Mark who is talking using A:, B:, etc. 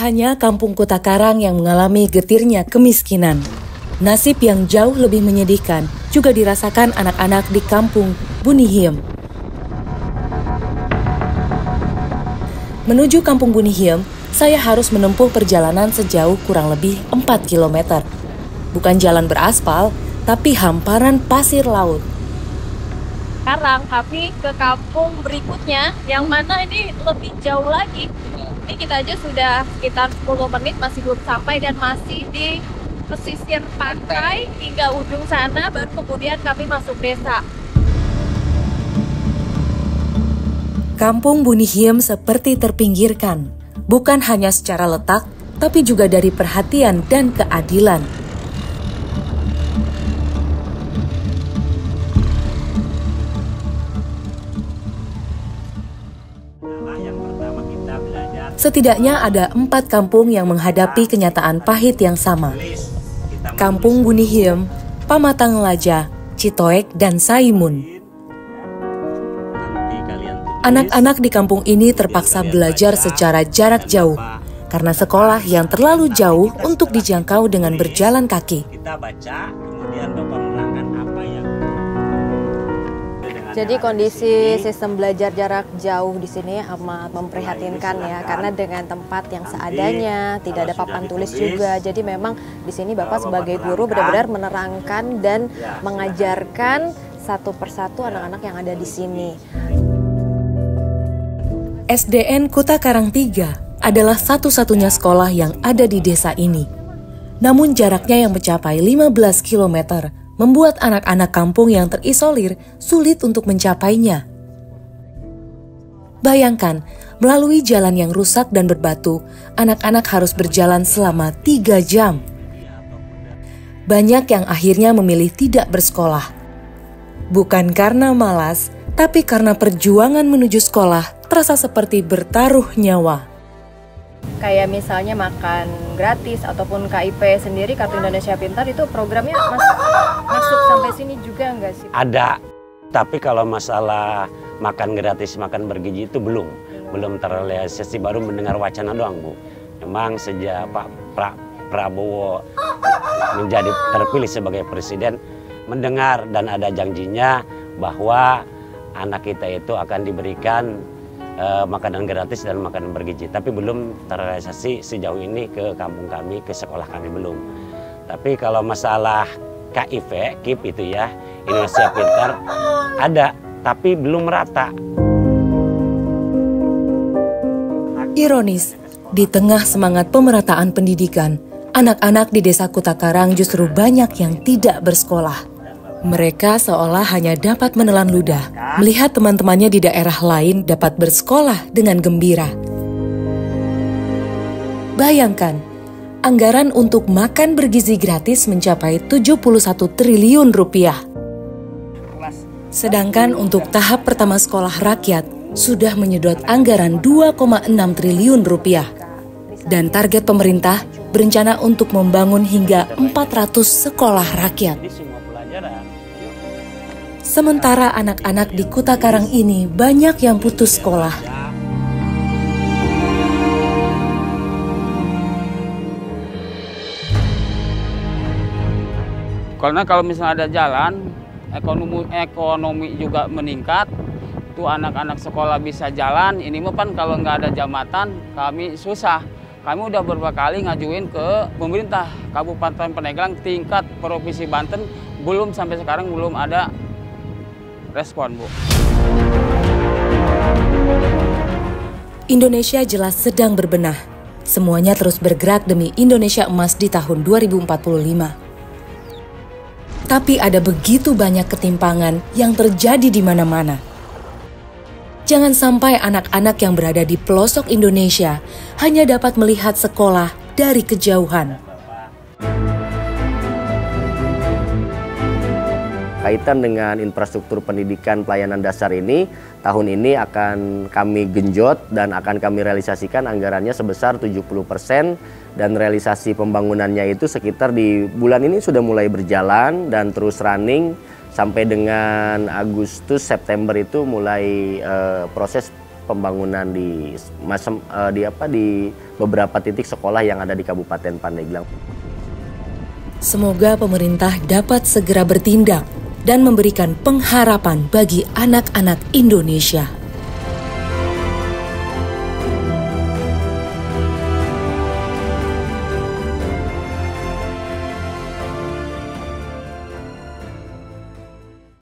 A: hanya kampung Kota Karang yang mengalami getirnya kemiskinan. Nasib yang jauh lebih menyedihkan juga dirasakan anak-anak di kampung Bunihiem. Menuju kampung Bunihiem, saya harus menempuh perjalanan sejauh kurang lebih 4 km. Bukan jalan beraspal, tapi hamparan pasir laut.
B: Sekarang kami ke kampung berikutnya, yang mana ini lebih jauh lagi. Ini kita aja sudah sekitar 10 menit masih belum sampai dan masih di pesisir pantai hingga ujung sana, baru kemudian kami masuk desa.
A: Kampung Bunihiem seperti terpinggirkan, bukan hanya secara letak, tapi juga dari perhatian dan keadilan. Setidaknya ada 4 kampung yang menghadapi kenyataan pahit yang sama. Kampung Bunihiem, Pamatang Laja, Citoek, dan Saimun. Anak-anak di kampung ini terpaksa belajar secara jarak jauh karena sekolah yang terlalu jauh untuk dijangkau dengan berjalan kaki.
C: Jadi kondisi sistem belajar jarak jauh di sini amat memprihatinkan ya, karena dengan tempat yang seadanya, tidak ada papan tulis juga. Jadi memang di sini Bapak sebagai guru benar-benar menerangkan dan mengajarkan satu persatu anak-anak yang ada di sini.
A: SDN Kota Karang 3 adalah satu-satunya sekolah yang ada di desa ini. Namun jaraknya yang mencapai 15 km membuat anak-anak kampung yang terisolir sulit untuk mencapainya. Bayangkan, melalui jalan yang rusak dan berbatu, anak-anak harus berjalan selama 3 jam. Banyak yang akhirnya memilih tidak bersekolah. Bukan karena malas, tapi karena perjuangan menuju sekolah terasa seperti bertaruh nyawa.
C: Kayak misalnya makan gratis ataupun KIP sendiri, Kartu Indonesia Pintar, itu programnya masuk sampai sini juga nggak sih?
D: Ada, tapi kalau masalah makan gratis, makan bergizi itu belum terrealisasi, baru mendengar wacana doang, Bu. Memang sejak Pak Prabowo menjadi terpilih sebagai presiden, mendengar dan ada janjinya bahwa anak kita itu akan diberikan makanan gratis dan makanan bergizi, tapi belum terrealisasi sejauh ini ke kampung kami, ke sekolah kami belum. Tapi kalau masalah KIP itu ya, Indonesia Pintar ada, tapi belum merata.
A: Ironis, di tengah semangat pemerataan pendidikan, anak-anak di desa Kota Karang justru banyak yang tidak bersekolah. Mereka seolah hanya dapat menelan ludah, melihat teman-temannya di daerah lain dapat bersekolah dengan gembira. Bayangkan, anggaran untuk makan bergizi gratis mencapai 71 triliun rupiah. Sedangkan untuk tahap pertama sekolah rakyat sudah menyedot anggaran 2,6 triliun rupiah. Dan target pemerintah berencana untuk membangun hingga 400 sekolah rakyat. Sementara anak-anak di Kota Karang ini banyak yang putus sekolah.
E: Karena kalau misalnya ada jalan, ekonomi juga meningkat, tuh anak-anak sekolah bisa jalan. Ini mah kan kalau nggak ada jambatan, kami susah. Kami udah beberapa kali ngajuin ke pemerintah Kabupaten Pandeglang tingkat Provinsi Banten, sampai sekarang belum ada respon, Bu.
A: Indonesia jelas sedang berbenah. Semuanya terus bergerak demi Indonesia emas di tahun 2045. Tapi ada begitu banyak ketimpangan yang terjadi di mana-mana. Jangan sampai anak-anak yang berada di pelosok Indonesia hanya dapat melihat sekolah dari kejauhan.
F: Kaitan dengan infrastruktur pendidikan pelayanan dasar ini, tahun ini akan kami genjot dan akan kami realisasikan anggarannya sebesar 70%, dan realisasi pembangunannya itu sekitar di bulan ini sudah mulai berjalan dan terus running sampai dengan Agustus September itu mulai proses pembangunan di beberapa titik sekolah yang ada di Kabupaten Pandeglang.
A: Semoga pemerintah dapat segera bertindak dan memberikan pengharapan bagi anak-anak Indonesia.